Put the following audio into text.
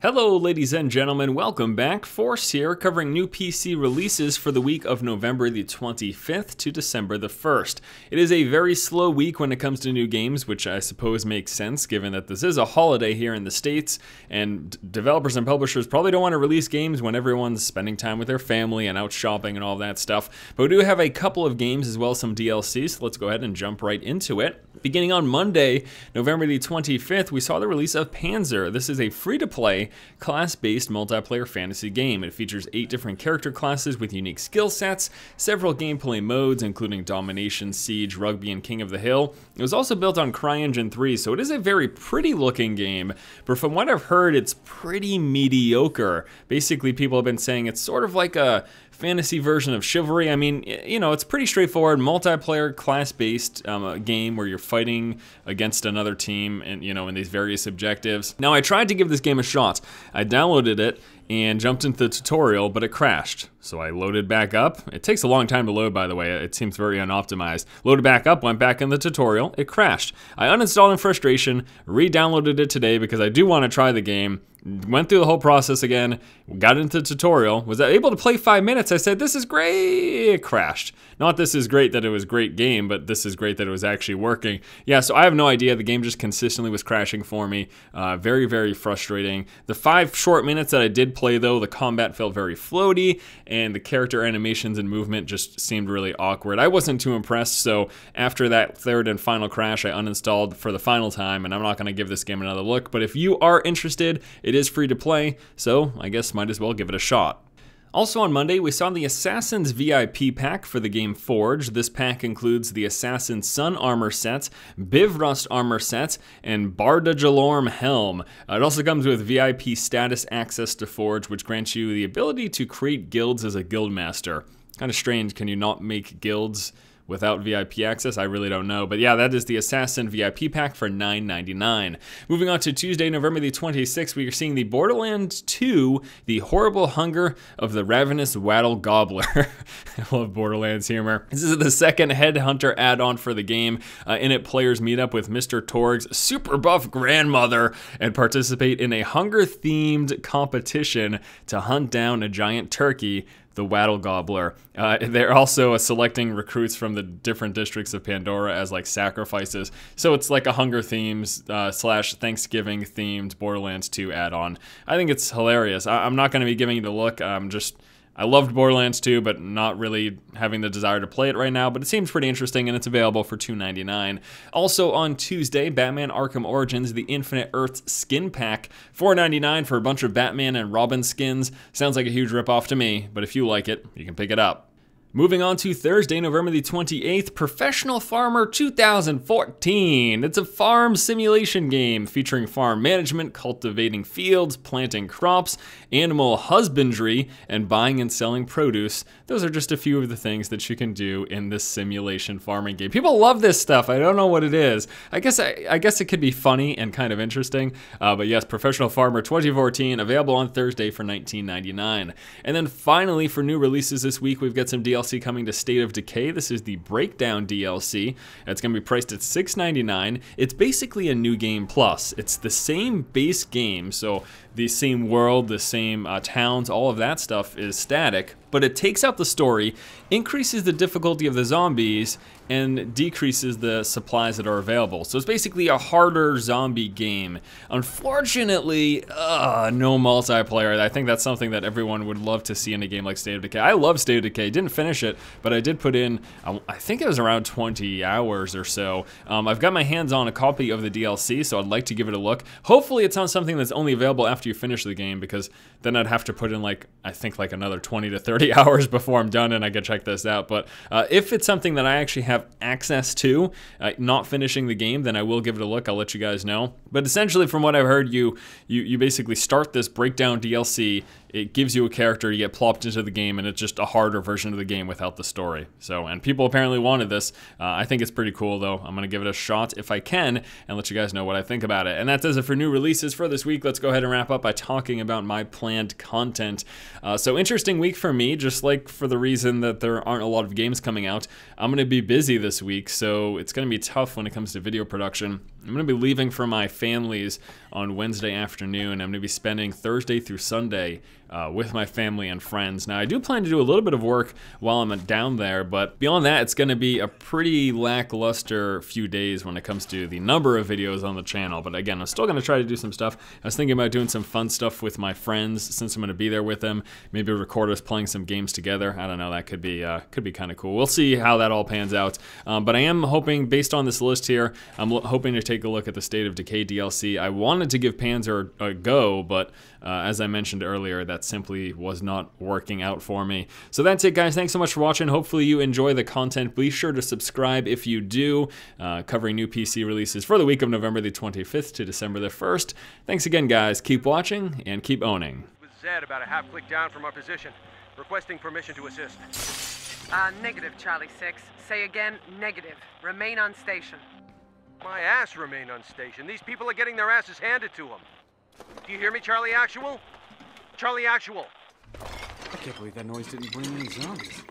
Hello ladies and gentlemen, welcome back. Force here, covering new PC releases for the week of November the 25th to December the 1st. It is a very slow week when it comes to new games, which I suppose makes sense given that this is a holiday here in the States, and developers and publishers probably don't want to release games when everyone's spending time with their family and out shopping and all that stuff. But we do have a couple of games as well as some DLC, so let's go ahead and jump right into it. Beginning on Monday, November the 25th, we saw the release of Panzar. This is a free-to-play, class-based multiplayer fantasy game. It features 8 different character classes with unique skill sets, several gameplay modes including Domination, Siege, Rugby, and King of the Hill. It was also built on CryEngine 3, so it is a very pretty-looking game, but from what I've heard, it's pretty mediocre. Basically, people have been saying it's sort of like a fantasy version of Chivalry. I mean, you know, it's pretty straightforward, multiplayer, class-based game where you're fighting against another team and, you know, in these various objectives. Now, I tried to give this game a shot. I downloaded it and jumped into the tutorial, but it crashed. So I loaded back up. It takes a long time to load, by the way. It seems very unoptimized. Loaded back up, went back in the tutorial, it crashed. I uninstalled in frustration, re-downloaded it today because I do want to try the game. Went through the whole process again, got into the tutorial, was able to play 5 minutes. I said, this is great, it crashed. Not this is great that it was a great game, but this is great that it was actually working. Yeah, so I have no idea. The game just consistently was crashing for me. Very, very frustrating. The 5 short minutes that I did play though, the combat felt very floaty, and the character animations and movement just seemed really awkward. I wasn't too impressed, so after that third and final crash, I uninstalled for the final time, and I'm not gonna give this game another look, but if you are interested, it is free to play, so I guess might as well give it a shot. Also on Monday, we saw the Assassin's VIP pack for the game Forge. This pack includes the Assassin's Sun armor set, Bifrost armor set, and Bardagelorm helm. It also comes with VIP status access to Forge, which grants you the ability to create guilds as a guildmaster. Kind of strange, can you not make guilds without VIP access? I really don't know. But yeah, that is the Assassin VIP pack for $9.99. Moving on to Tuesday, November the 26th, we are seeing the Borderlands 2, The Horrible Hunger of the Ravenous Wattle Gobbler. I love Borderlands humor. This is the second Headhunter add-on for the game. In it, players meet up with Mr. Torg's super buff grandmother and participate in a hunger-themed competition to hunt down a giant turkey, the Wattle Gobbler. They're also selecting recruits from the different districts of Pandora as like sacrifices. So it's like a Hunger themes slash Thanksgiving themed Borderlands 2 add-on. I think it's hilarious. I'm not going to be giving it a look. I loved Borderlands 2, but not really having the desire to play it right now, but it seems pretty interesting, and it's available for $2.99. Also on Tuesday, Batman Arkham Origins, the Infinite Earths skin pack, $4.99 for a bunch of Batman and Robin skins. Sounds like a huge ripoff to me, but if you like it, you can pick it up. Moving on to Thursday, November the 28th, Professional Farmer 2014. It's a farm simulation game featuring farm management, cultivating fields, planting crops, animal husbandry, and buying and selling produce. Those are just a few of the things that you can do in this simulation farming game. People love this stuff. I don't know what it is. I guess it could be funny and kind of interesting. But yes, Professional Farmer 2014, available on Thursday for $19.99. And then finally, for new releases this week, we've got some DLC coming to State of Decay. This is the Breakdown DLC. It's going to be priced at $6.99. It's basically a new game plus. It's the same base game, so the same world, the same towns, all of that stuff is static, but it takes out the story, increases the difficulty of the zombies, and decreases the supplies that are available. So it's basically a harder zombie game. Unfortunately, no multiplayer. I think that's something that everyone would love to see in a game like State of Decay. I love State of Decay, didn't finish it, but I did put in, I think it was around 20 hours or so. I've got my hands on a copy of the DLC, so I'd like to give it a look. Hopefully it's not something that's only available after you finish the game, because then I'd have to put in I think another 20 to 30 hours before I'm done and I can check this out. But if it's something that I actually have access to, not finishing the game, then I will give it a look. I'll let you guys know. But essentially, from what I've heard, you basically start this Breakdown DLC. It gives you a character, you get plopped into the game, and it's just a harder version of the game without the story. So, and people apparently wanted this. I think it's pretty cool, though. I'm going to give it a shot if I can, and let you guys know what I think about it. And that does it for new releases for this week. Let's go ahead and wrap up by talking about my planned content. So, interesting week for me, just like for the reason that there aren't a lot of games coming out. I'm going to be busy this week, so it's going to be tough when it comes to video production. I'm going to be leaving for my family's on Wednesday afternoon. I'm going to be spending Thursday through Sunday with my family and friends. Now, I do plan to do a little bit of work while I'm down there, but beyond that, it's going to be a pretty lackluster few days when it comes to the number of videos on the channel. But again, I'm still going to try to do some stuff. I was thinking about doing some fun stuff with my friends since I'm going to be there with them. Maybe record us playing some games together. I don't know, that could be kind of cool. We'll see how that all pans out. But I am hoping, based on this list here, I'm hoping to take a look at the State of Decay DLC. I wanted to give Panzar a go, but as I mentioned earlier, that simply was not working out for me. So that's it, guys. Thanks so much for watching. Hopefully you enjoy the content. Be sure to subscribe if you do, covering new PC releases for the week of November the 25th to December the 1st. Thanks again, guys. Keep watching and keep owning. With Zed about a half click down from our position. Requesting permission to assist. Negative, Charlie 6. Say again, negative. Remain on station. My ass remain on station. These people are getting their asses handed to them. Do you hear me, Charlie Actual? Charlie Actual. I can't believe that noise didn't bring any zombies.